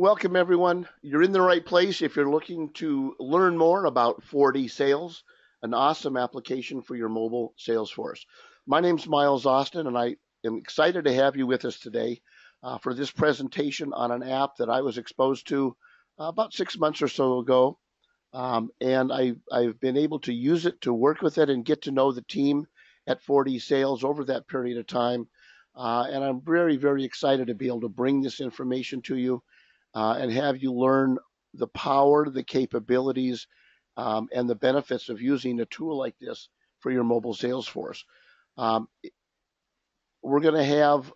Welcome, everyone. You're in the right place if you're looking to learn more about 4D Sales, an awesome application for your mobile sales force. My name's Miles Austin, and I am excited to have you with us today for this presentation on an app that I was exposed to about 6 months or so ago. And I've been able to use it to work with it and get to know the team at 4D Sales over that period of time. And I'm very, very excited to be able to bring this information to you and have you learn the power, the capabilities, and the benefits of using a tool like this for your mobile sales force. Um, we're going to have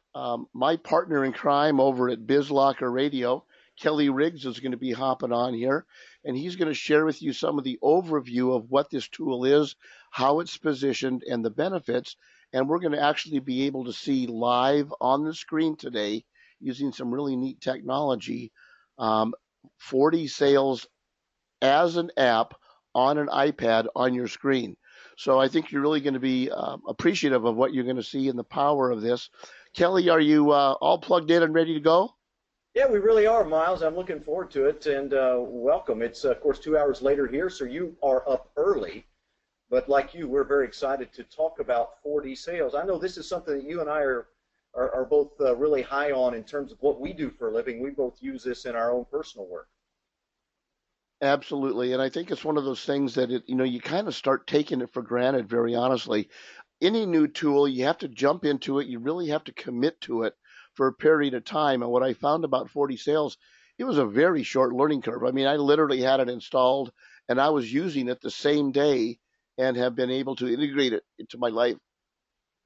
my partner in crime over at BizLocker Radio, Kelly Riggs, is going to be hopping on here, and he's going to share with you some of the overview of what this tool is, how it's positioned, and the benefits. And we're going to actually be able to see live on the screen today using some really neat technology, um, 4D Sales as an app on an iPad on your screen. So I think you're really going to be appreciative of what you're going to see and the power of this. Kelly, are you all plugged in and ready to go? Yeah, we really are, Miles. I'm looking forward to it, and welcome. It's, of course, 2 hours later here, so you are up early. But like you, we're very excited to talk about 4D sales. I know this is something that you and I are both really high on in terms of what we do for a living. We both use this in our own personal work. Absolutely, and I think it's one of those things that you kind of start taking it for granted. Very honestly, any new tool, you have to jump into it. You really have to commit to it for a period of time. And what I found about 40 Sales, it was a very short learning curve. I mean, I literally had it installed, and I was using it the same day, and have been able to integrate it into my life.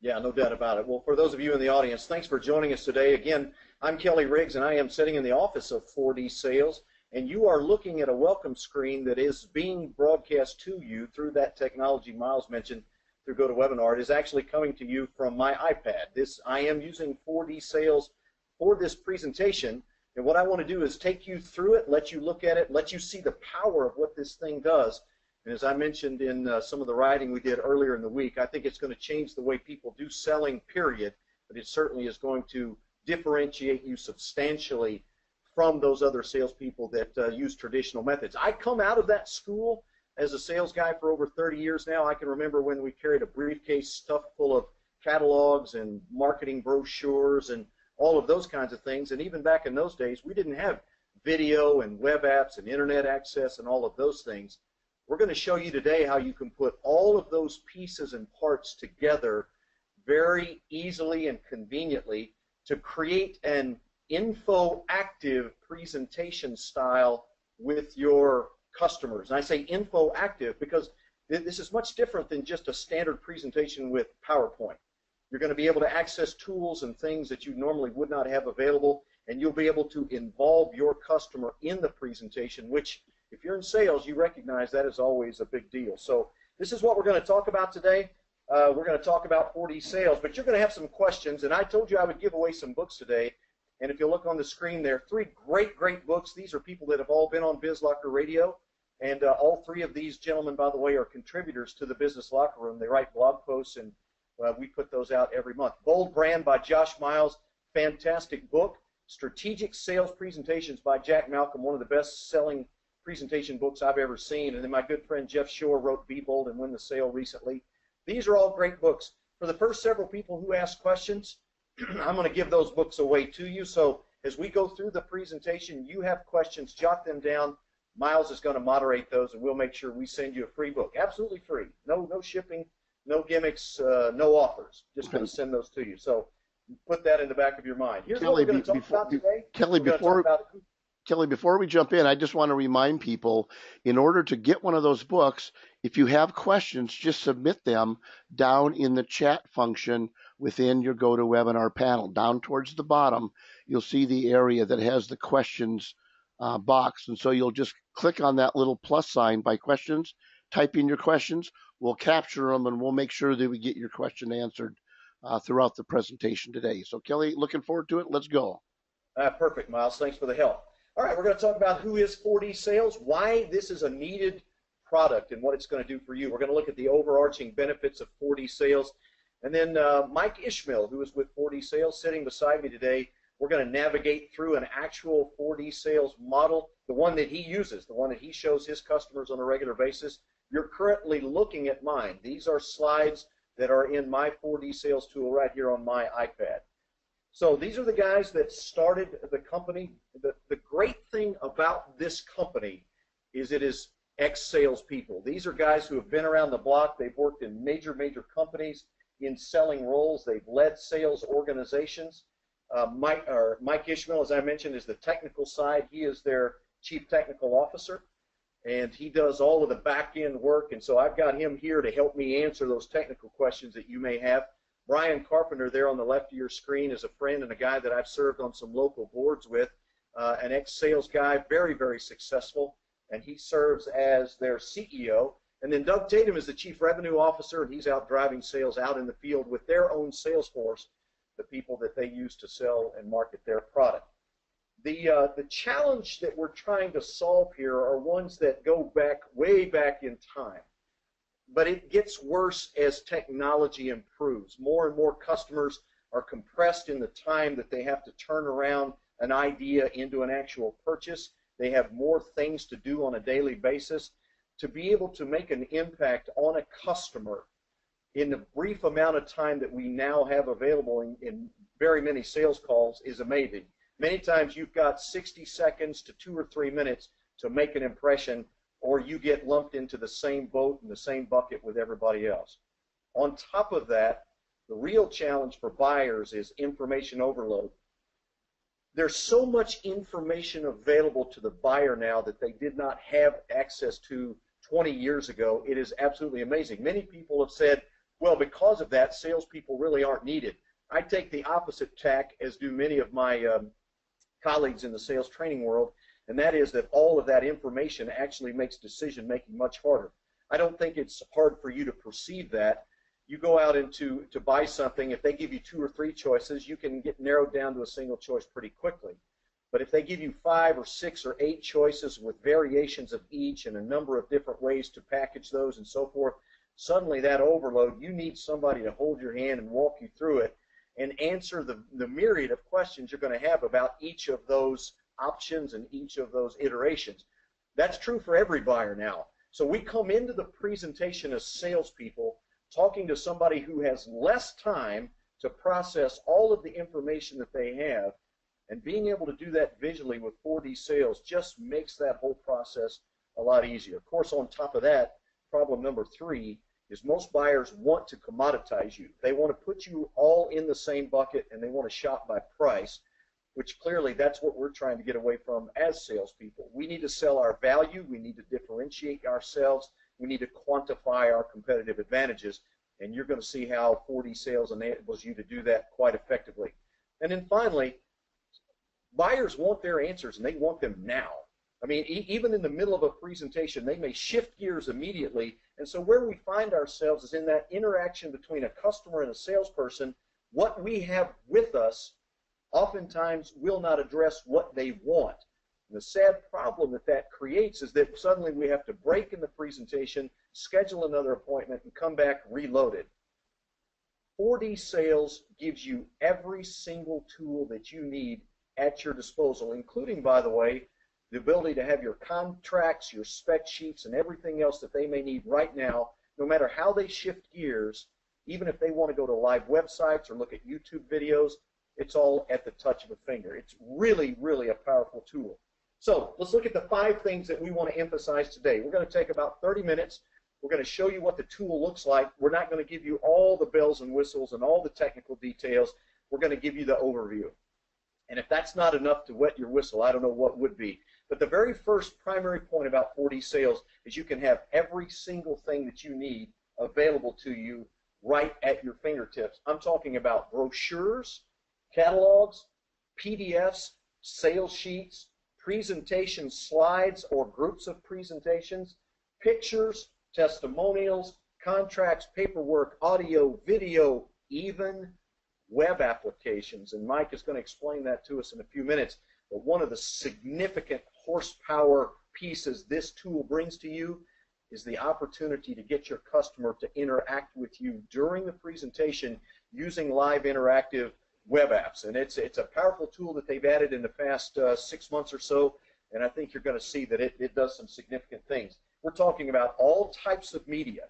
Yeah, no doubt about it. Well, for those of you in the audience, thanks for joining us today. Again, I'm Kelly Riggs, and I am sitting in the office of 4D Sales, and you are looking at a welcome screen that is being broadcast to you through that technology Miles mentioned through GoToWebinar. It is actually coming to you from my iPad. I am using 4D Sales for this presentation, and what I want to do is take you through it, let you look at it, let you see the power of what this thing does. And as I mentioned in some of the writing we did earlier in the week, I think it's going to change the way people do selling, period, but it certainly is going to differentiate you substantially from those other salespeople that use traditional methods. I come out of that school as a sales guy for over 30 years now. I can remember when we carried a briefcase stuffed full of catalogs and marketing brochures and all of those kinds of things. And even back in those days, we didn't have video and web apps and internet access and all of those things. We're going to show you today how you can put all of those pieces and parts together very easily and conveniently to create an info-active presentation style with your customers. And I say info-active because this is much different than just a standard presentation with PowerPoint. You're going to be able to access tools and things that you normally would not have available, and you'll be able to involve your customer in the presentation, which if you're in sales, you recognize that is always a big deal. So this is what we're going to talk about today. We're going to talk about 4D sales, but you're going to have some questions, and I told you I would give away some books today. And if you look on the screen there, three great books. These are people that have all been on BizLocker Radio, and all three of these gentlemen, by the way, are contributors to the Business Locker Room. They write blog posts, and we put those out every month. Bold Brand by Josh Miles, fantastic book. Strategic Sales Presentations by Jack Malcolm, one of the best-selling presentation books I've ever seen. And then my good friend Jeff Shore wrote Be Bold and Win the Sale recently. These are all great books. For the first several people who ask questions, I'm going to give those books away to you. So as we go through the presentation, you have questions, jot them down. Miles is going to moderate those, and we'll make sure we send you a free book. Absolutely free. No shipping, no gimmicks, no offers. Just going to send those to you. So put that in the back of your mind. Here's what we're going to talk about today. Kelly, before we jump in, I just want to remind people, in order to get one of those books, if you have questions, just submit them down in the chat function within your GoToWebinar panel. Down towards the bottom, you'll see the area that has the questions box. And so you'll just click on that little plus sign by questions, type in your questions, we'll capture them, and we'll make sure that we get your question answered throughout the presentation today. So Kelly, looking forward to it. Let's go. Perfect, Miles. Thanks for the help. All right, we're going to talk about who is 4D Sales, why this is a needed product, and what it's going to do for you. We're going to look at the overarching benefits of 4D Sales. And then Mike Ishmael, who is with 4D Sales, sitting beside me today, We're going to navigate through an actual 4D sales model, the one that he uses, the one that he shows his customers on a regular basis. You're currently looking at mine. These are slides that are in my 4D sales tool right here on my iPad. So these are the guys that started the company. The great thing about this company is it is ex-salespeople. These are guys who have been around the block. They've worked in major companies in selling roles. They've led sales organizations. Mike Ishmael, as I mentioned, is the technical side. He is their chief technical officer, and he does all of the back-end work. And so I've got him here to help me answer those technical questions that you may have. Brian Carpenter there on the left of your screen is a friend and a guy that I've served on some local boards with, an ex-sales guy, very successful, and he serves as their CEO. And then Doug Tatum is the chief revenue officer, and he's out driving sales out in the field with their own sales force, the people that they use to sell and market their product. The challenge that we're trying to solve here are ones that go back, way back in time. But it gets worse as technology improves. More and more customers are compressed in the time that they have to turn around an idea into an actual purchase. They have more things to do on a daily basis. To be able to make an impact on a customer in the brief amount of time that we now have available in very many sales calls is amazing. Many times you've got 60 seconds to 2 or 3 minutes to make an impression, or you get lumped into the same boat and the same bucket with everybody else. On top of that, the real challenge for buyers is information overload. There's so much information available to the buyer now that they did not have access to 20 years ago. It is absolutely amazing. Many people have said, well, because of that, salespeople really aren't needed. I take the opposite tack, as do many of my colleagues in the sales training world, and that is that all of that information actually makes decision making much harder. I don't think it's hard for you to perceive that. You go out to buy something, if they give you 2 or 3 choices, you can get narrowed down to a single choice pretty quickly. But if they give you 5 or 6 or 8 choices with variations of each and a number of different ways to package those and so forth, suddenly that overload, you need somebody to hold your hand and walk you through it and answer the myriad of questions you're going to have about each of those options and each of those iterations. That's true for every buyer now. So we come into the presentation as salespeople talking to somebody who has less time to process all of the information that they have, and being able to do that visually with 4D sales just makes that whole process a lot easier. Of course, on top of that, problem number 3 is most buyers want to commoditize you. They want to put you all in the same bucket, and they want to shop by price, which clearly that's what we're trying to get away from as salespeople. We need to sell our value. We need to differentiate ourselves. We need to quantify our competitive advantages, and you're going to see how 4D sales enables you to do that quite effectively. And then finally, buyers want their answers, and they want them now. I mean, even in the middle of a presentation, they may shift gears immediately. And so where we find ourselves is in that interaction between a customer and a salesperson. What we have with us oftentimes will not address what they want. And the sad problem that that creates is that suddenly we have to break in the presentation, schedule another appointment, and come back reloaded. 4D sales gives you every single tool that you need at your disposal, including, by the way, the ability to have your contracts, your spec sheets, and everything else that they may need right now, no matter how they shift gears. Even if they want to go to live websites or look at YouTube videos, it's all at the touch of a finger. It's really a powerful tool. So let's look at the 5 things that we want to emphasize today. We're going to take about 30 minutes. We're going to show you what the tool looks like. We're not going to give you all the bells and whistles and all the technical details. We're going to give you the overview. And if that's not enough to wet your whistle, I don't know what would be. But the very first primary point about 4D sales is you can have every single thing that you need available to you right at your fingertips. I'm talking about brochures, catalogs, PDFs, sales sheets, presentation slides or groups of presentations, pictures, testimonials, contracts, paperwork, audio, video, even web applications. And Mike is going to explain that to us in a few minutes. But one of the significant horsepower pieces this tool brings to you is the opportunity to get your customer to interact with you during the presentation using live interactive web apps. And it's a powerful tool that they've added in the past 6 months or so, and I think you're going to see that it does some significant things. We're talking about all types of media,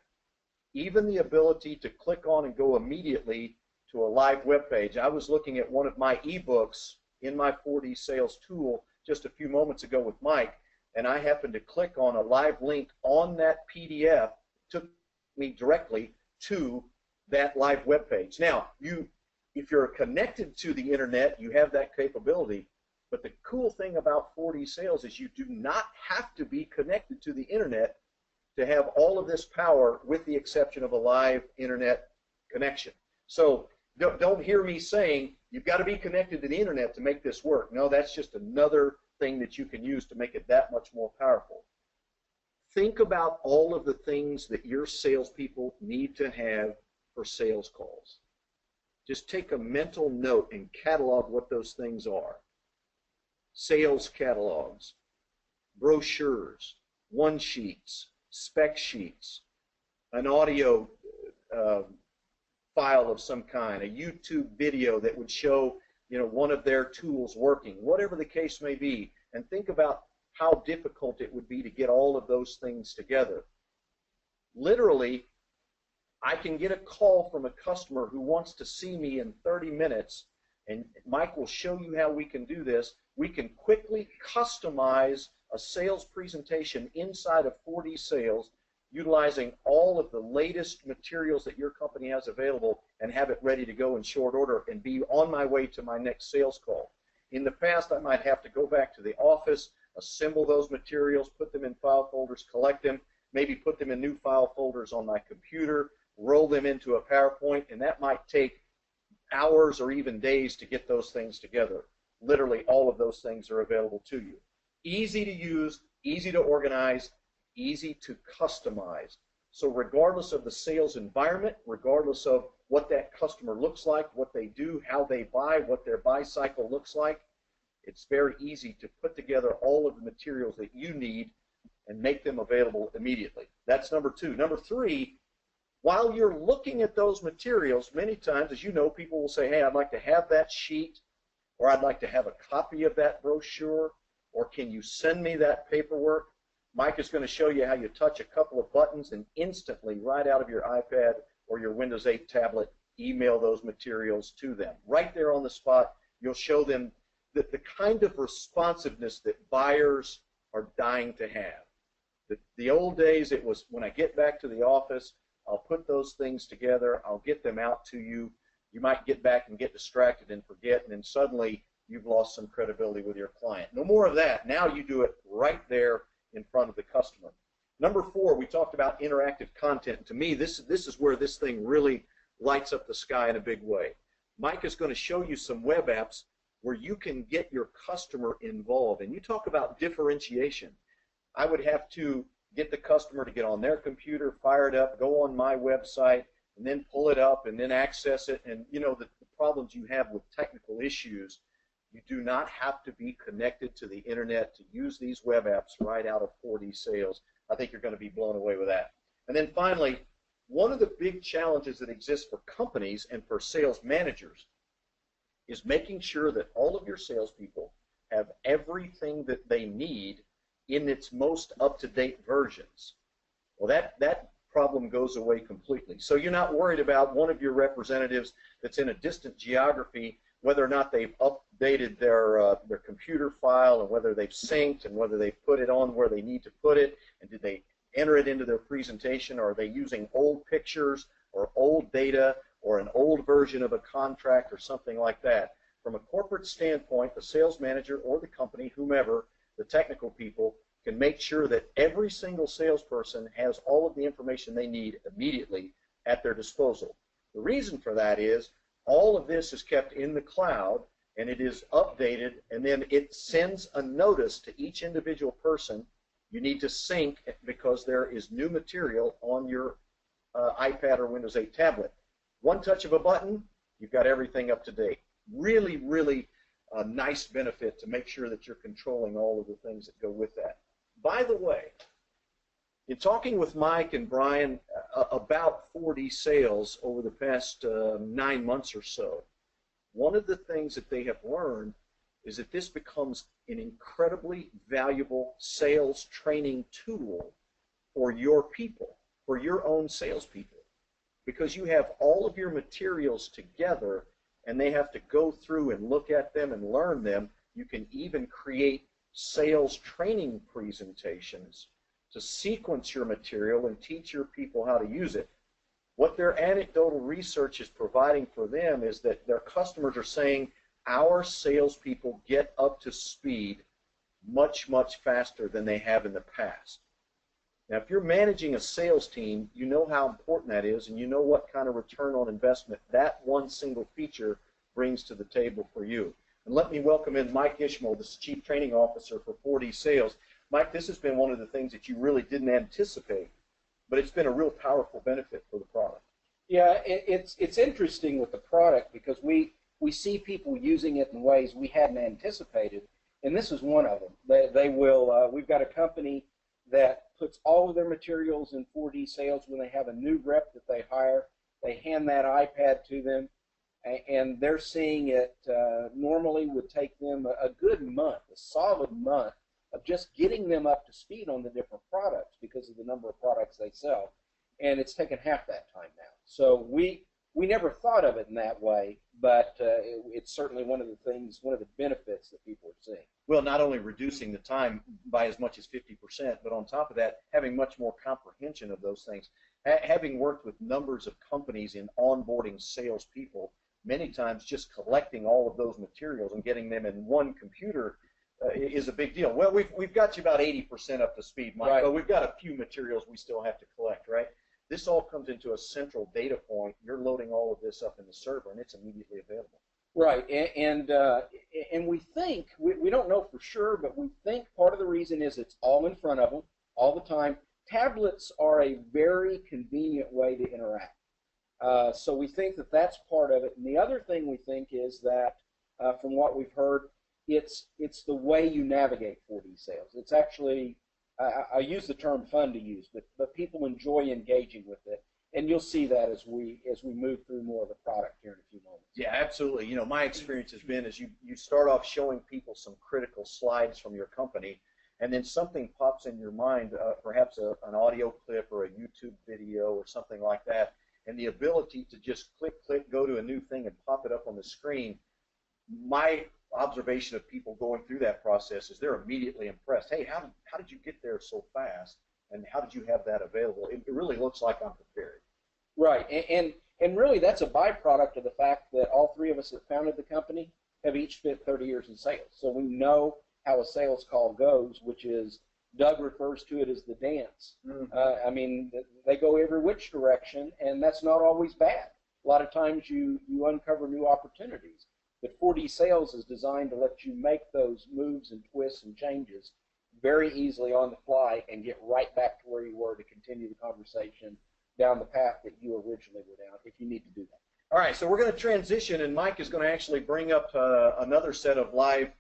even the ability to click on and go immediately to a live web page. I was looking at one of my ebooks in my 4D Sales tool just a few moments ago with Mike, and I happened to click on a live link on that PDF. It took me directly to that live web page. Now, if you're connected to the internet, you have that capability. But the cool thing about 4D Sales is you do not have to be connected to the internet to have all of this power, with the exception of a live internet connection. So don't hear me saying you've got to be connected to the internet to make this work. No, that's just another thing that you can use to make it that much more powerful. Think about all of the things that your salespeople need to have for sales calls. Just take a mental note and catalog what those things are. Sales catalogs, brochures, one-sheets, spec sheets, an audio file of some kind, a YouTube video that would show, one of their tools working, whatever the case may be, and think about how difficult it would be to get all of those things together. Literally, I can get a call from a customer who wants to see me in 30 minutes, and Mike will show you how we can do this. We can quickly customize a sales presentation inside of 4D Sales, utilizing all of the latest materials that your company has available, and have it ready to go in short order and be on my way to my next sales call. In the past, I might have to go back to the office, assemble those materials, put them in file folders, collect them, maybe put them in new file folders on my computer, roll them into a PowerPoint, and that might take hours or even days to get those things together. Literally, all of those things are available to you. Easy to use, easy to organize, easy to customize. So regardless of the sales environment, regardless of what that customer looks like, what they do, how they buy, what their buy cycle looks like, it's very easy to put together all of the materials that you need and make them available immediately. That's number two. Number three, while you're looking at those materials, many times, as you know, people will say, hey, I'd like to have that sheet, or I'd like to have a copy of that brochure, or can you send me that paperwork? Mike is going to show you how you touch a couple of buttons and instantly, right out of your iPad or your Windows 8 tablet, email those materials to them. Right there on the spot, you'll show them that the kind of responsiveness that buyers are dying to have. The old days, it was when I get back to the office, I'll put those things together, I'll get them out to you. You might get back and get distracted and forget, and then suddenly you've lost some credibility with your client. No more of that. Now you do it right there in front of the customer. Number four, we talked about interactive content. To me, this is where this thing really lights up the sky in a big way. Mike is going to show you some web apps where you can get your customer involved. And you talk about differentiation. I would have to get the customer to get on their computer, fire it up, go on my website, and then pull it up and then access it. And the problems you have with technical issues, you do not have to be connected to the internet to use these web apps right out of 4D Sales. I think you're going to be blown away with that. And then finally, one of the big challenges that exists for companies and for sales managers is making sure that all of your salespeople have everything that they need in its most up-to-date versions. Well, that problem goes away completely. So you're not worried about one of your representatives that's in a distant geography, whether or not they've updated their computer file, and whether they've synced, and whether they've put it on where they need to put it, and did they enter it into their presentation, or are they using old pictures or old data or an old version of a contract or something like that. From a corporate standpoint, the sales manager or the company, whomever, the technical people, can make sure that every single salesperson has all of the information they need immediately at their disposal. The reason for that is all of this is kept in the cloud, and it is updated, and then it sends a notice to each individual person. You need to sync because there is new material on your iPad or Windows 8 tablet. One touch of a button, you've got everything up to date. Really, really a nice benefit to make sure that you're controlling all of the things that go with that. By the way, in talking with Mike and Brian about 4D Sales over the past 9 months or so, one of the things that they have learned is that this becomes an incredibly valuable sales training tool for your people, for your own salespeople, because you have all of your materials together and they have to go through and look at them and learn them. You can even create sales training presentations to sequence your material and teach your people how to use it. What their anecdotal research is providing for them is that their customers are saying our salespeople get up to speed much, much faster than they have in the past. Now, if you're managing a sales team, you know how important that is, and you know what kind of return on investment that one single feature brings to the table for you. And let me welcome in Mike Ishmael, the Chief Training Officer for 4D Sales. Mike, this has been one of the things that you really didn't anticipate, but it's been a real powerful benefit for the product. Yeah, it's interesting with the product because we see people using it in ways we hadn't anticipated, and this is one of them. They will. We've got a company that puts all of their materials in 4D Sales. When they have a new rep that they hire, they hand that iPad to them, and they're seeing it normally would take them a good month, a solid month, of just getting them up to speed on the different products because of the number of products they sell, and it's taken half that time now. So we never thought of it in that way, but it's certainly one of the things, one of the benefits that people are seeing. Well, not only reducing the time by as much as 50%, but on top of that, having much more comprehension of those things. Having worked with numbers of companies in onboarding salespeople, many times just collecting all of those materials and getting them in one computer is a big deal. Well, we've got you about 80% up to speed, Mike, right, but we've got a few materials we still have to collect, right? This all comes into a central data point. You're loading all of this up in the server, and it's immediately available. Right, and we think, we don't know for sure, but we think part of the reason is it's all in front of them all the time. Tablets are a very convenient way to interact. So we think that that's part of it. And the other thing we think is that, from what we've heard, it's the way you navigate 4D Sales. It's actually, I use the term fun to use, but people enjoy engaging with it. And you'll see that as we move through more of the product here in a few moments. Yeah, absolutely. You know, my experience has been is you start off showing people some critical slides from your company, and then something pops in your mind, perhaps an audio clip or a YouTube video or something like that, and the ability to just click, go to a new thing and pop it up on the screen. My observation of people going through that process is they're immediately impressed. Hey, how did you get there so fast? And how did you have that available? It really looks like I'm prepared. Right, and really that's a byproduct of the fact that all three of us that founded the company have each spent 30 years in sales. So we know how a sales call goes, which is, Doug refers to it as the dance. I mean, they go every which direction, and that's not always bad. A lot of times you uncover new opportunities. But 4D Sales is designed to let you make those moves and twists and changes very easily on the fly and get right back to where you were to continue the conversation down the path that you originally were down, if you need to do that. All right, so we're going to transition, and Mike is going to actually bring up another set of live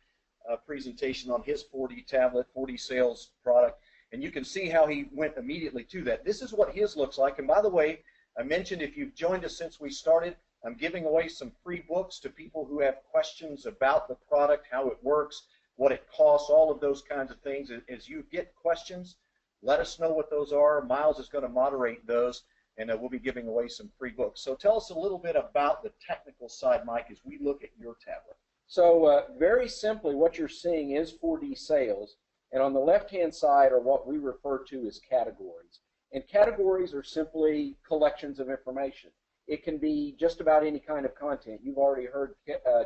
presentation on his 4D tablet, 4D Sales product, and you can see how he went immediately to that. This is what his looks like, and by the way, I mentioned if you've joined us since we started, I'm giving away some free books to people who have questions about the product, how it works, what it costs, all of those kinds of things. As you get questions, let us know what those are. Miles is going to moderate those, and we'll be giving away some free books. So tell us a little bit about the technical side, Mike, as we look at your tablet. So very simply, what you're seeing is 4D Sales, and on the left-hand side are what we refer to as categories. And categories are simply collections of information. It can be just about any kind of content. You've already heard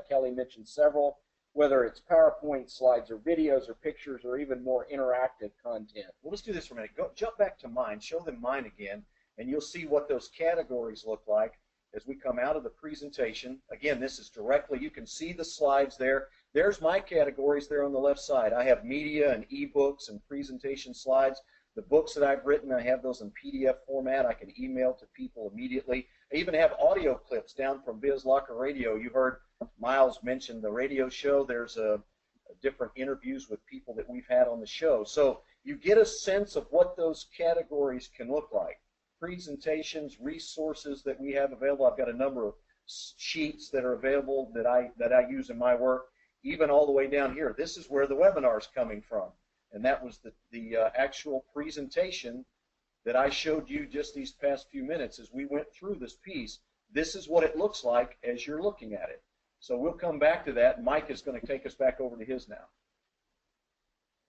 Kelly mention several, whether it's PowerPoint slides or videos or pictures or even more interactive content. Well, let's do this for a minute. Jump back to mine. Show them mine again, and you'll see what those categories look like as we come out of the presentation. Again, this is directly, you can see the slides there. There's my categories there on the left side. I have media and ebooks and presentation slides. The books that I've written, I have those in PDF format. I can email to people immediately. I even have audio clips down from Biz Locker Radio. You heard Miles mention the radio show. There's different interviews with people that we've had on the show. So you get a sense of what those categories can look like. Presentations, resources that we have available. I've got a number of sheets that are available that I use in my work, even all the way down here. This is where the webinar is coming from, and that was the actual presentation that I showed you just these past few minutes as we went through this piece. This is what it looks like as you're looking at it. So we'll come back to that. Mike is going to take us back over to his now.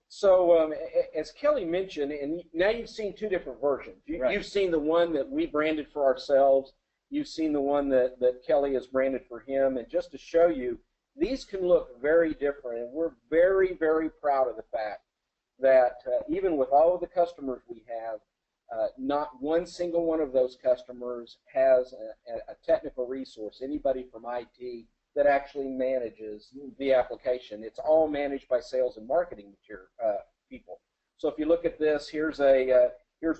So as Kelly mentioned, and now you've seen two different versions. You've seen the one that we branded for ourselves. You've seen the one that Kelly has branded for him. And just to show you, these can look very different. And we're very, very proud of the fact that even with all of the customers we have, not one single one of those customers has a technical resource, anybody from IT, that actually manages the application. It's all managed by sales and marketing people. So if you look at this, here's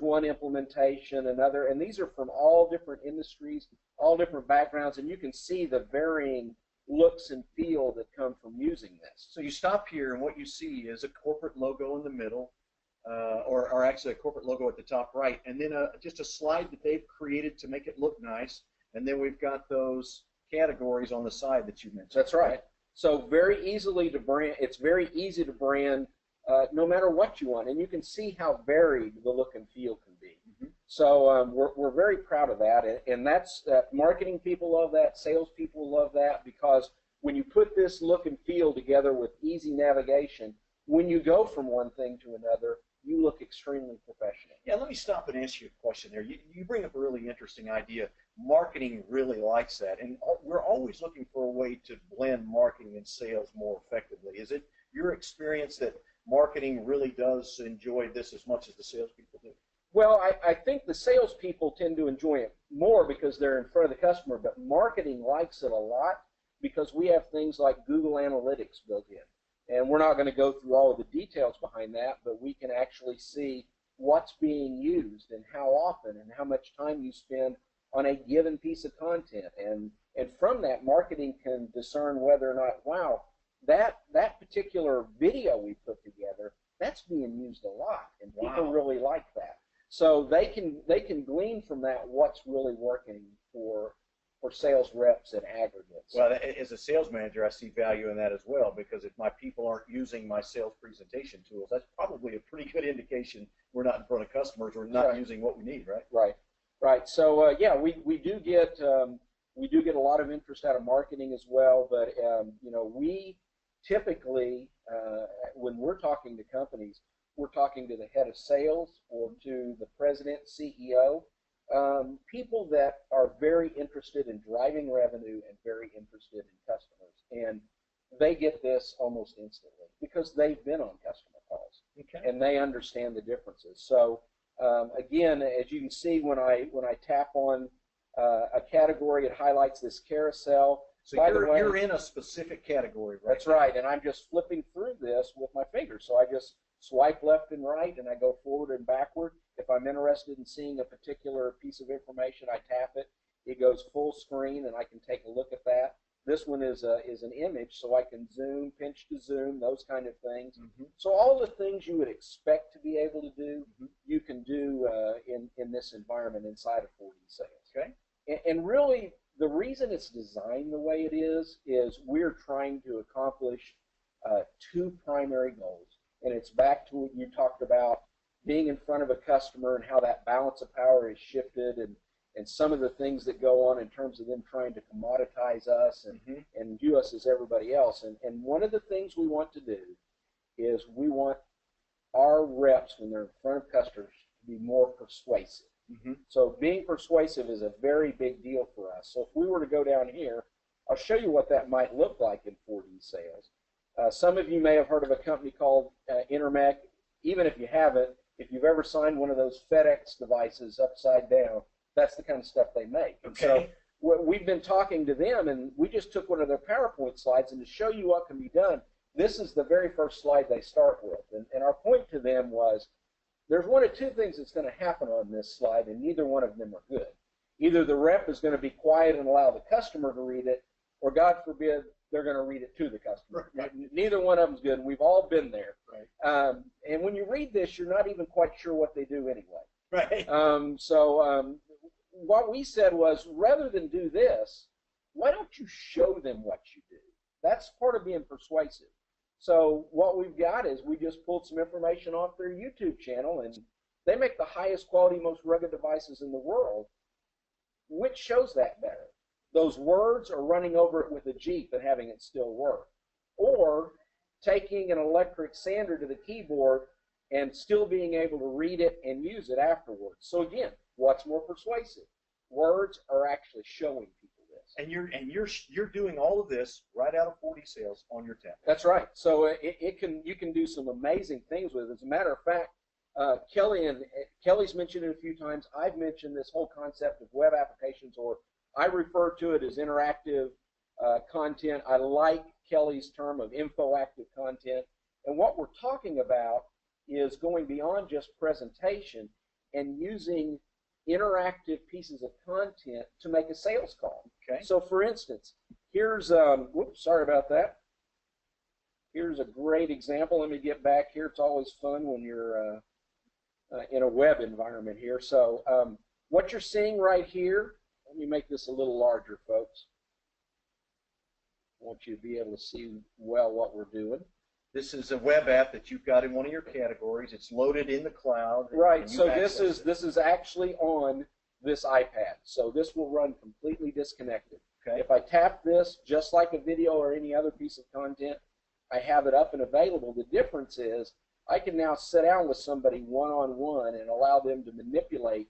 one implementation, another, and these are from all different industries, all different backgrounds, and you can see the varying looks and feel that come from using this. So you stop here, and what you see is a corporate logo in the middle, or actually a corporate logo at the top right, and then just a slide that they've created to make it look nice, and then we've got those categories on the side that you mentioned. That's right. So very easily to brand. It's very easy to brand no matter what you want, and you can see how varied the look and feel can be. So we're very proud of that, and that's marketing people love that, sales people love that, because when you put this look and feel together with easy navigation, when you go from one thing to another, you look extremely professional. Yeah, let me stop and ask you a question there. You bring up a really interesting idea. Marketing really likes that, and we're always looking for a way to blend marketing and sales more effectively. Is it your experience that marketing really does enjoy this as much as the salespeople do? Well, I think the salespeople tend to enjoy it more because they're in front of the customer, but marketing likes it a lot because we have things like Google Analytics built in. And we're not going to go through all of the details behind that, but we can actually see what's being used and how often and how much time you spend on a given piece of content. And from that, marketing can discern whether or not, wow, that particular video we put together, that's being used a lot, and people really like that. So they can glean from that what's really working for sales reps and aggregates. Well, as a sales manager, I see value in that as well, because if my people aren't using my sales presentation tools, that's probably a pretty good indication we're not in front of customers or not using what we need, right? Right. So yeah, we do get a lot of interest out of marketing as well, but we typically when we're talking to companies, we're talking to the head of sales or to the president, CEO. People that are very interested in driving revenue and very interested in customers, and they get this almost instantly because they've been on customer calls and they understand the differences. So again, as you can see, when I tap on a category, it highlights this carousel. So you're in a specific category, right? That's right, and I'm just flipping through this with my fingers. So I just swipe left and right, and I go forward and backward. If I'm interested in seeing a particular piece of information, I tap it. It goes full screen, and I can take a look at that. This one is an image, so I can zoom, pinch to zoom, those kind of things. So all the things you would expect to be able to do, you can do in this environment inside of 4DSales. Okay. And really, the reason it's designed the way it is we're trying to accomplish two primary goals. And it's back to what you talked about, being in front of a customer and how that balance of power is shifted, and some of the things that go on in terms of them trying to commoditize us and view us as everybody else. And one of the things we want to do is we want our reps, when they're in front of customers, to be more persuasive. So being persuasive is a very big deal for us. So if we were to go down here, I'll show you what that might look like in 4DSales. Some of you may have heard of a company called Intermec. Even if you haven't, if you've ever signed one of those FedEx devices upside down, that's the kind of stuff they make. Okay. So we've been talking to them, and we just took one of their PowerPoint slides, and to show you what can be done, this is the very first slide they start with. And our point to them was, there's one of two things that's going to happen on this slide, and neither one of them are good. Either the rep is going to be quiet and allow the customer to read it, or God forbid, they're going to read it to the customer. Neither one of them is good, and we've all been there. And when you read this, you're not even quite sure what they do anyway. So what we said was, rather than do this, why don't you show them what you do? That's part of being persuasive. So what we've got is we just pulled some information off their YouTube channel, and they make the highest quality, most rugged devices in the world. Which shows that better? Those words or running over it with a Jeep and having it still work? Or taking an electric sander to the keyboard and still being able to read it and use it afterwards. So again, what's more persuasive? Words are actually showing people this. And you're doing all of this right out of 4DSales on your tablet. That's right. So you can do some amazing things with it. As a matter of fact, Kelly's mentioned it a few times. I've mentioned this whole concept of web applications, or I refer to it as interactive content. I like Kelly's term of infoactive content. And what we're talking about is going beyond just presentation and using interactive pieces of content to make a sales call. Okay. So for instance, here's, whoops, sorry about that. Here's a great example. Let me get back here. It's always fun when you're in a web environment here. So what you're seeing right here, let me make this a little larger, folks. I want you to be able to see well what we're doing. This is a web app that you've got in one of your categories. It's loaded in the cloud. Right. So this is actually on this iPad. So this will run completely disconnected. Okay. If I tap this, just like a video or any other piece of content, I have it up and available. The difference is I can now sit down with somebody one-on-one and allow them to manipulate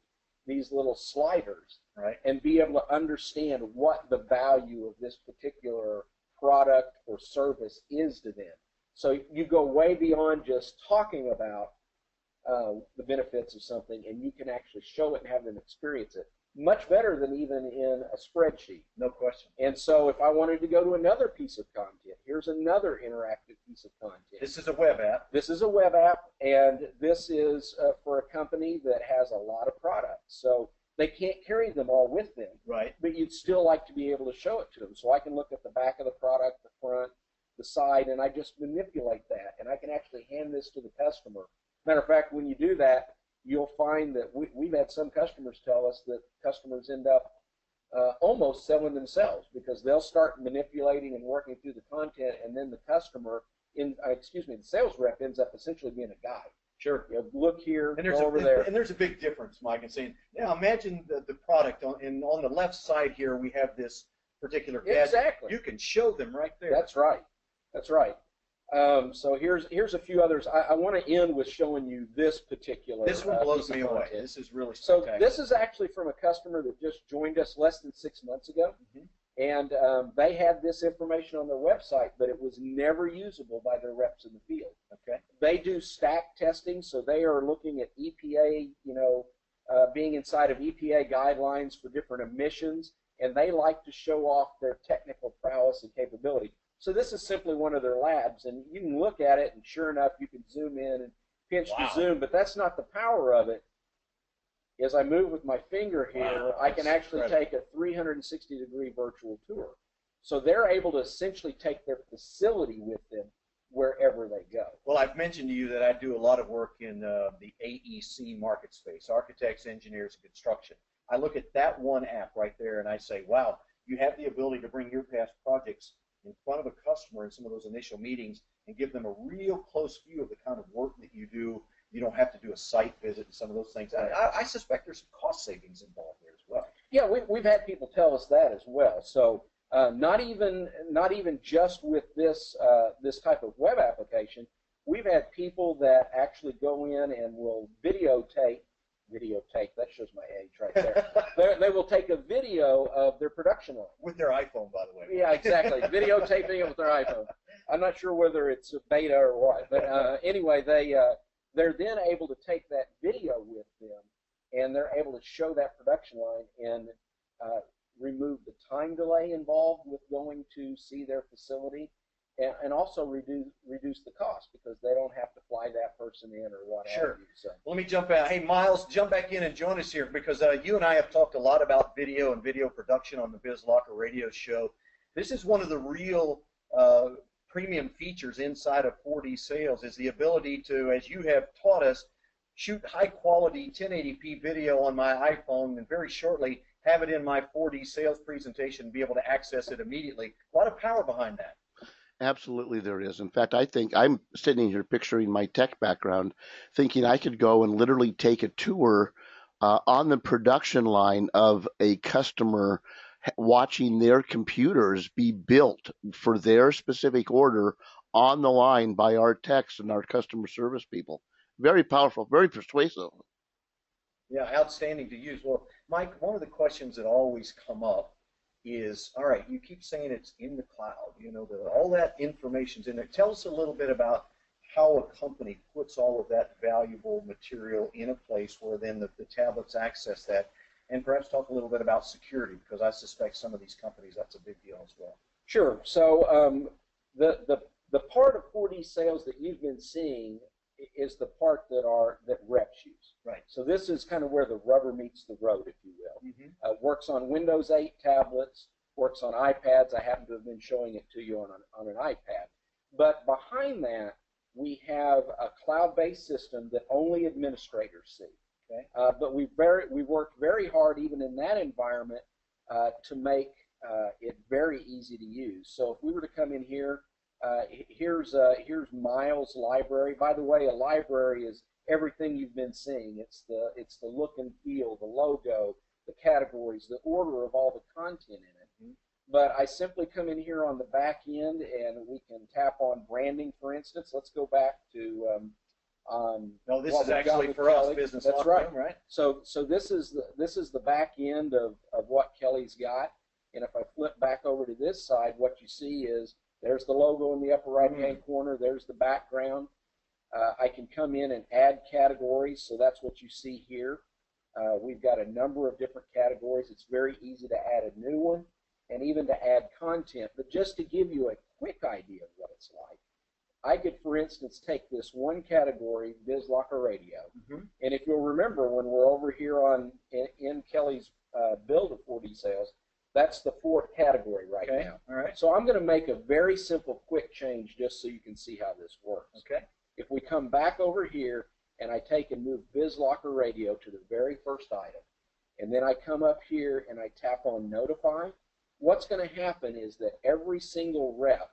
these little sliders, right, and be able to understand what the value of this particular product or service is to them. So you go way beyond just talking about the benefits of something, and you can actually show it and have them experience it. Much better than even in a spreadsheet. No question. And so if I wanted to go to another piece of content, here's another interactive piece of content. This is a web app. This is a web app, and this is for a company that has a lot of products. So they can't carry them all with them. Right. But you'd still like to be able to show it to them. So I can look at the back of the product, the front, the side, and I just manipulate that. And I can actually hand this to the customer. Matter of fact, when you do that, you'll find that we've had some customers tell us that customers end up almost selling themselves, because they'll start manipulating and working through the content, and then the customer, the sales rep ends up essentially being a guide. Sure. You know, look here, and go over there. And there's a big difference, Mike, in saying, now imagine the product on the left side here, we have this particular gadget. Exactly. You can show them right there. That's right. That's right. So here's a few others. I want to end with showing you this particular. This one blows me away. Content. This is really so. spectacular. This is actually from a customer that just joined us less than 6 months ago, and they had this information on their website, but it was never usable by their reps in the field. Okay. They do stack testing, so they are looking at EPA, being inside of EPA guidelines for different emissions, and they like to show off their technical prowess and capability. So this is simply one of their labs, and you can look at it, and sure enough, you can zoom in and pinch to zoom, but that's not the power of it. As I move with my finger here, I can actually take a 360-degree virtual tour. So they're able to essentially take their facility with them wherever they go. Well, I've mentioned to you that I do a lot of work in the AEC market space, architects, engineers, and construction. I look at that one app right there, and I say, wow, you have the ability to bring your past projects in front of a customer in some of those initial meetings and give them a real close view of the kind of work that you do. You don't have to do a site visit and some of those things. I suspect there's some cost savings involved there as well. Yeah, we've had people tell us that as well. So not even just with this this type of web application, we've had people that actually go in and will videotape, that shows my age right there. They will take a video of their production line. With their iPhone, by the way. Yeah, exactly. Videotaping it with their iPhone. I'm not sure whether it's a beta or what, but anyway, they're then able to take that video with them, and they're able to show that production line and remove the time delay involved with going to see their facility, and also reduce the cost, because they don't have to fly that person in or what have you. So. Let me jump out. Hey, Miles, jump back in and join us here, because you and I have talked a lot about video and video production on the BizLocker radio show. This is one of the real premium features inside of 4DSales, is the ability to, as you have taught us, shoot high-quality 1080p video on my iPhone and very shortly have it in my 4D sales presentation and be able to access it immediately. A lot of power behind that. Absolutely, there is. In fact, I think I'm sitting here picturing my tech background, thinking I could go and literally take a tour on the production line of a customer watching their computers be built for their specific order on the line by our techs and our customer service people. Very powerful, very persuasive. Yeah, outstanding to use. Well, Mike, one of the questions that always come up is, all right, you keep saying it's in the cloud, you know, all that information's in there. Tell us a little bit about how a company puts all of that valuable material in a place where then the tablets access that, and perhaps talk a little bit about security, because I suspect some of these companies, that's a big deal as well. Sure. So the part of 4D sales that you've been seeing is the part that reps use. Right. So this is kind of where the rubber meets the road, if you will. Mm-hmm. Works on Windows 8 tablets, works on iPads. I happen to have been showing it to you on an iPad. But behind that, we have a cloud-based system that only administrators see. Okay. But we worked very hard, even in that environment, to make it very easy to use. So if we were to come in here, here's Miles' library. By the way, a library is everything you've been seeing. It's the look and feel, the logo, the categories, the order of all the content in it. Mm-hmm. But I simply come in here on the back end, and we can tap on branding, for instance. Let's go back to no, this is actually for us, business. That's right. Right. So this is the back end of what Kelly's got. And if I flip back over to this side, what you see is there's the logo in the upper right-hand corner. There's the background. I can come in and add categories, so that's what you see here. We've got a number of different categories. It's very easy to add a new one and even to add content. But just to give you a quick idea of what it's like, I could, for instance, take this one category, BizLocker Radio, and if you'll remember when we're over here in Kelly's build of 4D sales, that's the fourth category right now. All right. So I'm going to make a very simple, quick change just so you can see how this works. Okay. If we come back over here and I take and move BizLocker Radio to the very first item, and then I come up here and I tap on Notify, what's going to happen is that every single rep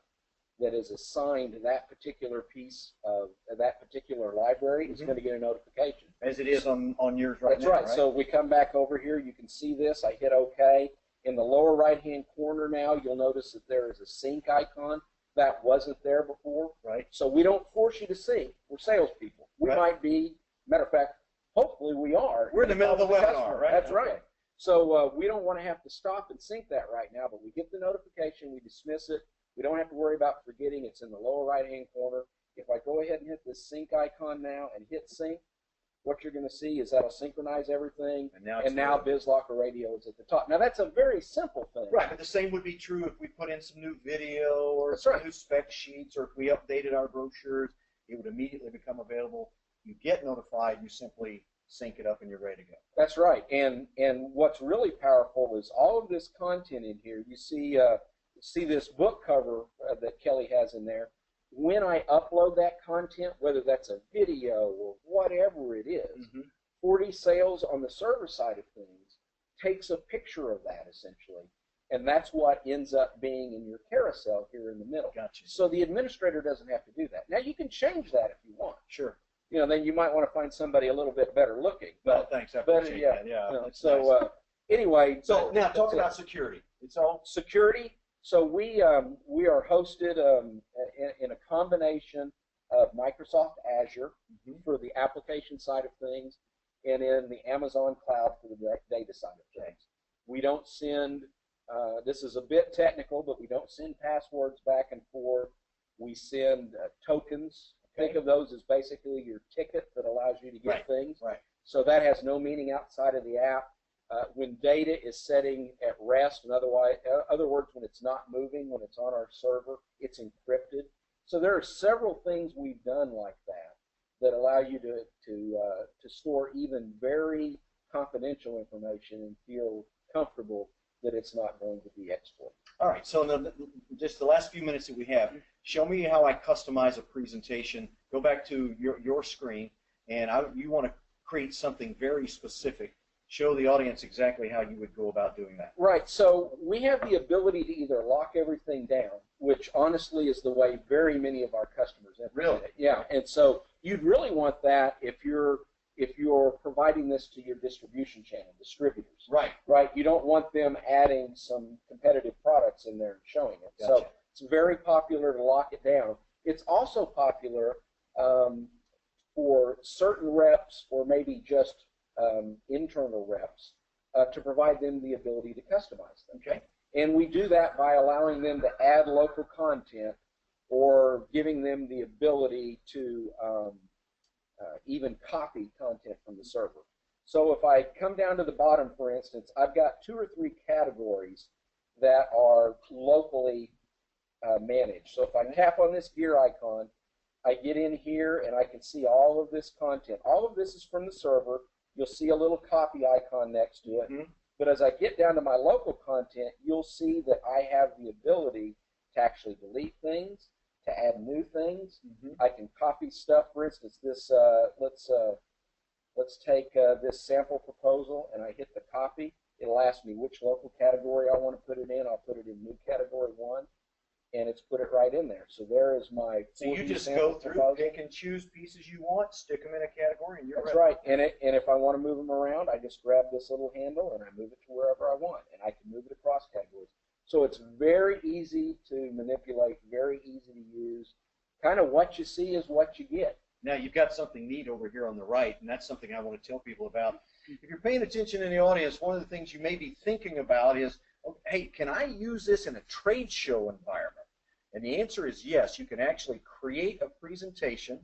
that is assigned to that particular piece of that particular library is going to get a notification. As it is on yours right That's now. right. So we come back over here. You can see this. I hit OK. In the lower right-hand corner now, you'll notice that there is a sync icon. That wasn't there before. Right. So we don't force you to sync. We're salespeople. We might be, matter of fact, hopefully we are. We're in the middle of the webinar, right? That's right. So we don't want to have to stop and sync that right now, but we get the notification, we dismiss it. We don't have to worry about forgetting. It's in the lower right-hand corner. If I go ahead and hit this sync icon now and hit sync, what you're going to see is that'll synchronize everything, and now BizLocker Radio is at the top. Now, that's a very simple thing. Right, but the same would be true if we put in some new video or some new spec sheets, or if we updated our brochures, it would immediately become available. You get notified, you simply sync it up, and you're ready to go. That's right, and what's really powerful is all of this content in here. You see this book cover that Kelly has in there. When I upload that content, whether that's a video or whatever it is, 4D Sales on the server side of things takes a picture of that essentially, and that's what ends up being in your carousel here in the middle. Gotcha. So the administrator doesn't have to do that. Now you can change that if you want. Sure. You know, then you might want to find somebbe a little bit better looking. Well, thanks. I appreciate that. Yeah. So nice. Anyway. So now talk about security. It's all security. So we are hosted in a combination of Microsoft Azure for the application side of things, and in the Amazon cloud for the data side of things. We don't send, this is a bit technical, but we don't send passwords back and forth. We send tokens. Think of those as basically your ticket that allows you to get things. Right. So that has no meaning outside of the app. When data is setting at rest, in other words, when it's not moving, when it's on our server, it's encrypted. So there are several things we've done like that allow you to store even very confidential information and feel comfortable that it's not going to be exported. All right. So just the last few minutes that we have, show me how I customize a presentation. Go back to your screen, and you want to create something very specific show the audience exactly how you would go about doing that. Right. So we have the ability to either lock everything down, which honestly is the way very many of our customers implement it. Yeah. And so you'd really want that if you're providing this to your distribution channel, distributors. Right. Right. You don't want them adding some competitive products in there and showing it. Gotcha. So it's very popular to lock it down. It's also popular for certain reps or maybe just internal reps to provide them the ability to customize them. Okay. And we do that by allowing them to add local content or giving them the ability to even copy content from the server. So if I come down to the bottom, for instance, I've got 2 or 3 categories that are locally managed. So if I tap on this gear icon, I get in here and I can see all of this content. All of this is from the server. You'll see a little copy icon next to it. Mm-hmm. But as I get down to my local content, you'll see that I have the ability to actually delete things, to add new things. Mm-hmm. I can copy stuff. For instance, this let's take this sample proposal, and I hit the copy. It'll ask me which local category I want to put it in. I'll put it in new category 1, and it's put it right in there. So there is my. So you just go through, proposal. Pick and choose pieces you want, stick them in a category, and you're That's ready. right. And if I want to move them around, I just grab this little handle and I move it to wherever I want, and I can move it across categories. So it's very easy to manipulate, very easy to use. Kind of what you see is what you get. Now you've got something neat over here on the right, and that's something I want to tell people about. If you're paying attention in the audience, one of the things you may be thinking about is, hey, can I use this in a trade show environment? And the answer is yes. You can actually create a presentation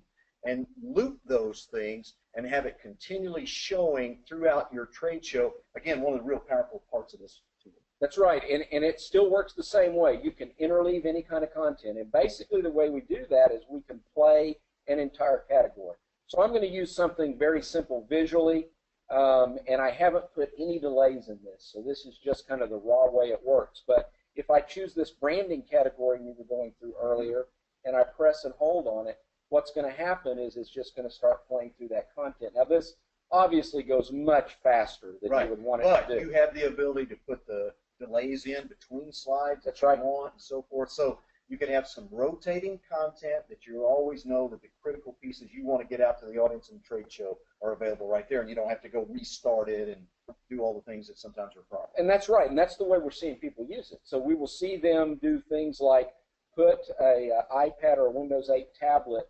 and loop those things and have it continually showing throughout your trade show. Again, one of the real powerful parts of this tool. That's right, and it still works the same way. You can interleave any kind of content, and basically the way we do that is we can play an entire category. So I'm going to use something very simple visually, and I haven't put any delays in this, so this is just kind of the raw way it works. But if I choose this branding category we were going through earlier, and I press and hold on it, what's going to happen is it's just going to start playing through that content. Now this obviously goes much faster than you would want it to do. But you have the ability to put the delays in between slides that you want and so forth. So you can have some rotating content that you always know that the critical pieces you want to get out to the audience in the trade show are available right there, and you don't have to go restart it and do all the things that sometimes are a problem. And that's right, and that's the way we're seeing people use it. So we will see them do things like put a iPad or a Windows 8 tablet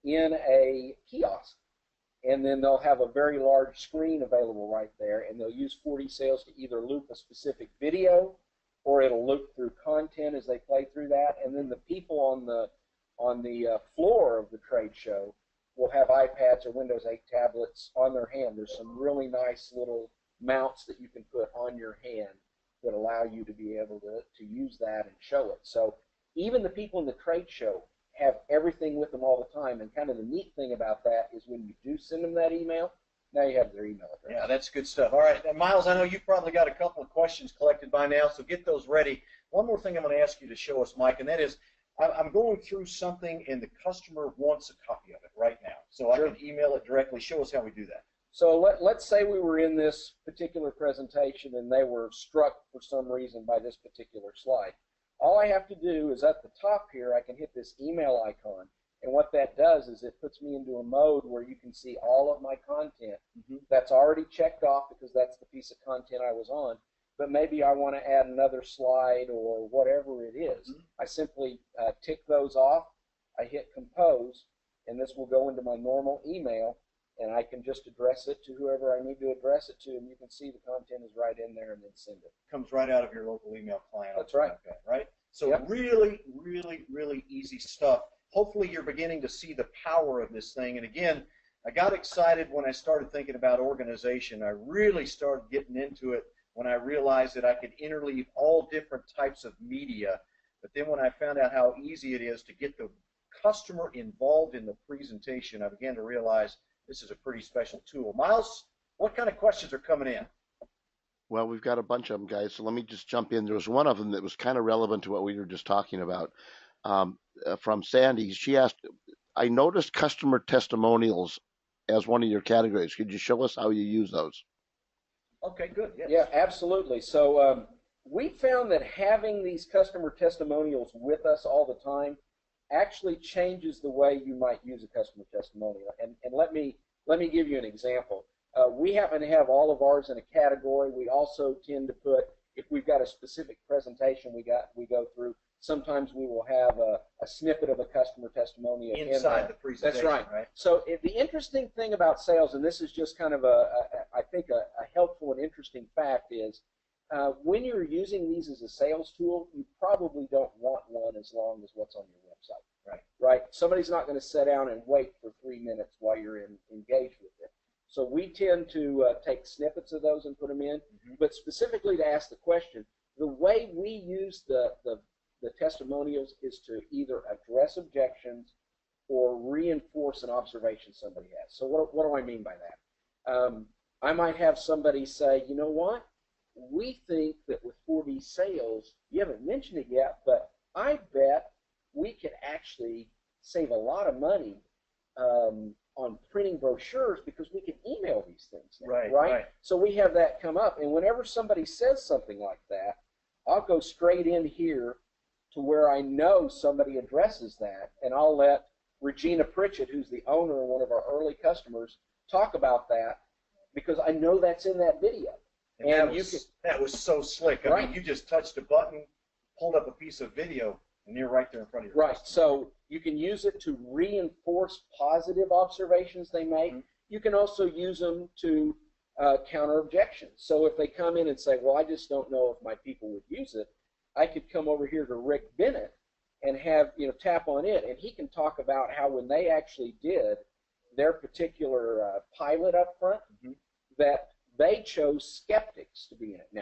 in a kiosk, and then they'll have a very large screen available right there, and they'll use 4DSales to either loop a specific video or it'll loop through content as they play through that, and then the people on the floor of the trade show will have iPads or Windows 8 tablets on their hand. There's some really nice little mounts that you can put on your hand that allow you to be able to use that and show it. So even the people in the trade show have everything with them all the time, and kind of the neat thing about that is when you do send them that email, now you have their email address. Yeah, that's good stuff. All right, now, Miles, I know you've probably got a couple of questions collected by now, so get those ready. One more thing I'm going to ask you to show us, Mike, and that is I'm going through something and the customer wants a copy of it right now. So Sure. I can email it directly. Show us how we do that. So let's say we were in this particular presentation and they were struck for some reason by this particular slide. All I have to do is at the top here, I can hit this email icon. And what that does is it puts me into a mode where you can see all of my content that's already checked off because that's the piece of content I was on. But maybe I want to add another slide or whatever it is. I simply tick those off. I hit compose, and this will go into my normal email, and I can just address it to whoever I need to address it to, and you can see the content is right in there, and then send it. Comes right out of your local email client. That's right. Okay, right? So Yep. really, really, really easy stuff. Hopefully you're beginning to see the power of this thing. And again, I got excited when I started thinking about organization. I really started getting into it when I realized that I could interleave all different types of media. But then when I found out how easy it is to get the customer involved in the presentation, I began to realize this is a pretty special tool. Miles, what kind of questions are coming in? Well, we've got a bunch of them, guys, so let me just jump in. There was one of them that was kind of relevant to what we were just talking about. From Sandy, she asked, I noticed customer testimonials as one of your categories. Could you show us how you use those? Okay, good. Yes. Yeah, absolutely. So we found that having these customer testimonials with us all the time actually changes the way you might use a customer testimonial. And let me give you an example. We happen to have all of ours in a category. We also tend to put, if we've got a specific presentation we go through, sometimes we will have a snippet of a customer testimonial Inside the presentation. That's right. So the interesting thing about sales, and this is just kind of I think a helpful and interesting fact, is when you're using these as a sales tool, you probably don't want one as long as what's on your website. Right? Somebody's not going to sit down and wait for 3 minutes while you're engaged with it. So we tend to take snippets of those and put them in. But specifically to ask the question, the way we use the testimonials is to either address objections or reinforce an observation somebody has. So what do I mean by that? I might have somebody say, you know what? We think that with 4D sales, you haven't mentioned it yet, but I bet we could actually save a lot of money on printing brochures because we can email these things now, right? So we have that come up, and whenever somebody says something like that, I'll go straight in here to where I know somebody addresses that, and I'll let Regina Pritchett, who's the owner and one of our early customers, talk about that because I know that's in that video. And that was so slick. I mean, you just touched a button, pulled up a piece of video, and you're right there in front of your customer. So you can use it to reinforce positive observations they make. You can also use them to counter objections. So if they come in and say, well, I just don't know if my people would use it, I could come over here to Rick Bennett and have, tap on it, and he can talk about how when they actually did their particular pilot up front, that they chose skeptics to be in it. Now,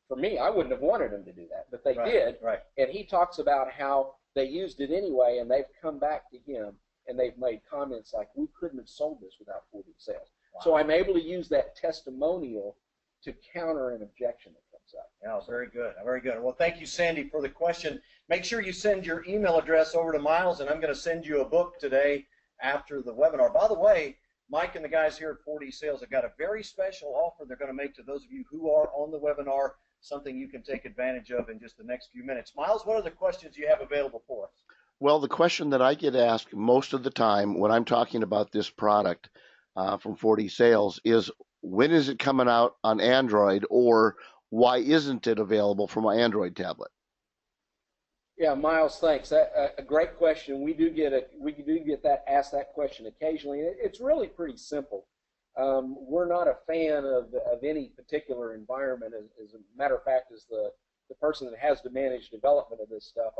for me, I wouldn't have wanted them to do that, but they did. And he talks about how they used it anyway, and they've come back to him, and they've made comments like, we couldn't have sold this without 4D sales. So I'm able to use that testimonial to counter an objection that comes up. Yeah, very good. Very good. Well, thank you, Sandy, for the question. Make sure you send your email address over to Miles, and I'm going to send you a book today after the webinar. By the way, Mike and the guys here at 4D Sales have got a very special offer they're going to make to those of you who are on the webinar, something you can take advantage of in just the next few minutes. Miles, what are the questions you have available for us? Well, the question that I get asked most of the time when I'm talking about this product from 4D Sales is, when is it coming out on Android, or why isn't it available for my Android tablet? Yeah, Miles, thanks. A great question. We do get asked that question occasionally. It's really pretty simple. We're not a fan of any particular environment. As a matter of fact, as the person that has to manage development of this stuff,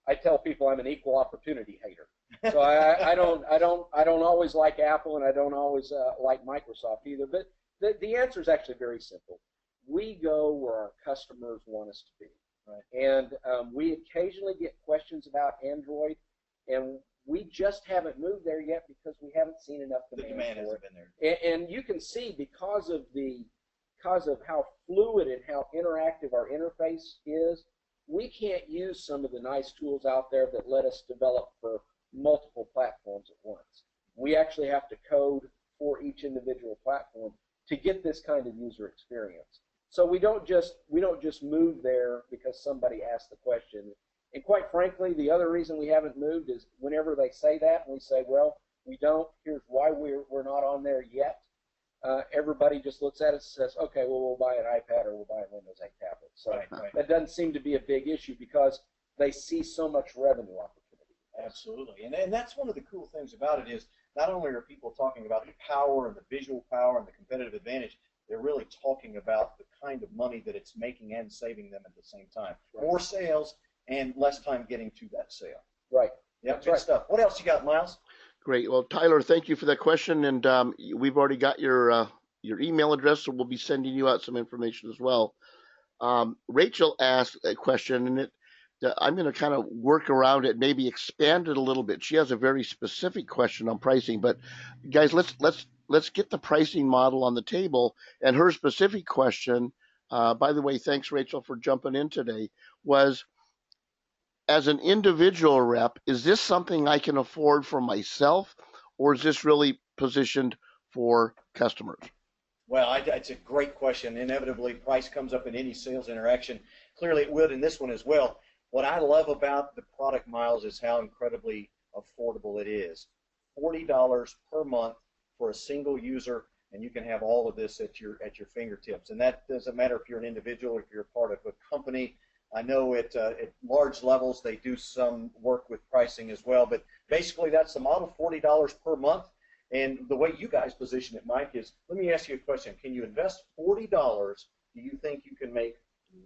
I tell people I'm an equal opportunity hater. So I don't always like Apple, and I don't always like Microsoft either. But the answer is actually very simple. We go where our customers want us to be. And we occasionally get questions about Android, and we just haven't moved there yet because we haven't seen enough demand. The demand for hasn't it. been there. And you can see because of how fluid and how interactive our interface is, we can't use some of the nice tools out there that let us develop for multiple platforms at once. We actually have to code for each individual platform to get this kind of user experience. So we don't just move there because somebody asked the question. And quite frankly, the other reason we haven't moved is whenever they say that, and we say, well, we don't, here's why we're not on there yet, everybody just looks at it and says, okay, well, we'll buy an iPad or we'll buy a Windows 8 tablet. So that doesn't seem to be a big issue because they see so much revenue opportunity. Absolutely. And that's one of the cool things about it is not only are people talking about the power and the visual power and the competitive advantage, they're really talking about the kind of money that it's making and saving them at the same time. More sales and less time getting to that sale. Right. Yeah, good stuff. What else you got, Miles? Great. Well, Tyler, thank you for that question, and we've already got your email address, so we'll be sending you out some information as well. Rachel asked a question, and I'm going to kind of work around it, maybe expand it a little bit. She has a very specific question on pricing, but guys, let's get the pricing model on the table. And her specific question, by the way, thanks, Rachel, for jumping in today, was, as an individual rep, is this something I can afford for myself, or is this really positioned for customers? Well, it's a great question. Inevitably, price comes up in any sales interaction. Clearly, it would in this one as well. What I love about the product, Miles, is how incredibly affordable it is. $40 per month for a single user, and you can have all of this at your fingertips. And that doesn't matter if you're an individual or if you're part of a company. I know at large levels they do some work with pricing as well, but basically that's the model, $40 per month. And the way you guys position it, Mike, is let me ask you a question. Can you invest $40? Do you think you can make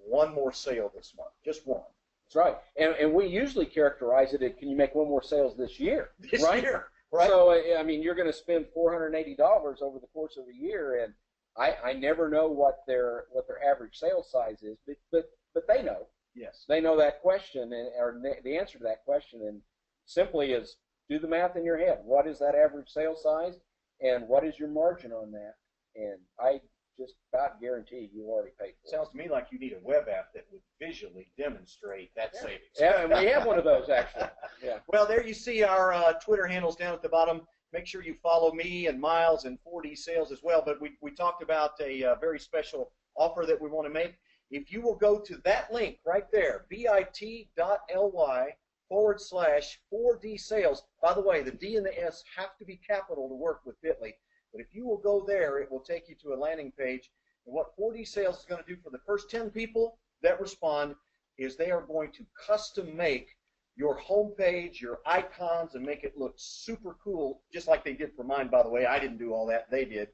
one more sale this month? Just one. That's right. And we usually characterize it as, can you make one more sales this year? This right? year. Right. So, I mean, you're going to spend $480 over the course of a year, and I never know what their average sales size is, but they know. Yes. They know that question, or the answer to that question, and simply is do the math in your head. What is that average sale size, and what is your margin on that? And I just about guarantee you already paid for it. Sounds to me like you need a web app that would visually demonstrate that savings. Yeah, and we have one of those, actually. Yeah. Well, there you see our Twitter handles down at the bottom. Make sure you follow me and Miles and 4DSales as well. But we talked about a very special offer that we want to make. If you will go to that link right there, bit.ly/4DSales. By the way, the D and the S have to be capital to work with Bitly. But if you will go there, it will take you to a landing page. And what 4DSales is going to do for the first 10 people that respond is they are going to custom make your homepage, your icons, and make it look super cool, just like they did for mine, by the way. I didn't do all that. They did.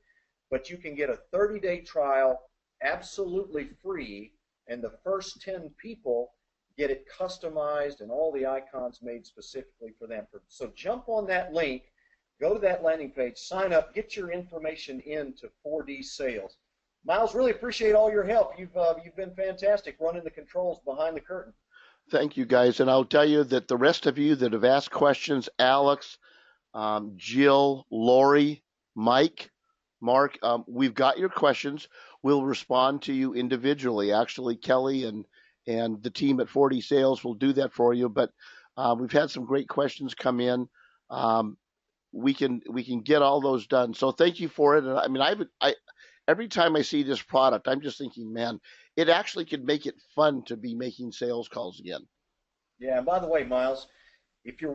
But you can get a 30-day trial absolutely free, and the first 10 people get it customized and all the icons made specifically for them. So jump on that link, go to that landing page, sign up, get your information into 4DSales. Miles, really appreciate all your help. You've been fantastic running the controls behind the curtain. Thank you, guys. And I'll tell you that the rest of you that have asked questions, Alex, Jill, Lori, Mike, Mark, we've got your questions. We'll respond to you individually. Actually, Kelly and the team at 4DSales will do that for you. But we've had some great questions come in. We can get all those done. So thank you for it. And I mean, every time I see this product, I'm just thinking, man, it actually could make it fun to be making sales calls again. Yeah, and by the way, Miles, if you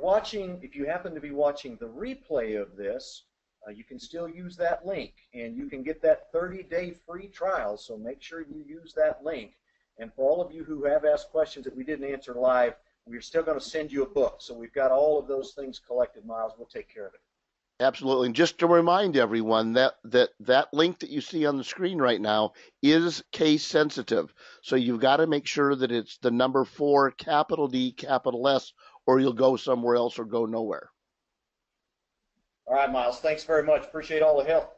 happen to be watching the replay of this, you can still use that link, and you can get that 30-day free trial, so make sure you use that link. And for all of you who have asked questions that we didn't answer live, we're still going to send you a book. So we've got all of those things collected, Miles. We'll take care of it. Absolutely. And just to remind everyone that link that you see on the screen right now is case sensitive. So you've got to make sure that it's the number 4, capital D, capital S, or you'll go somewhere else or go nowhere. All right, Miles. Thanks very much. Appreciate all the help.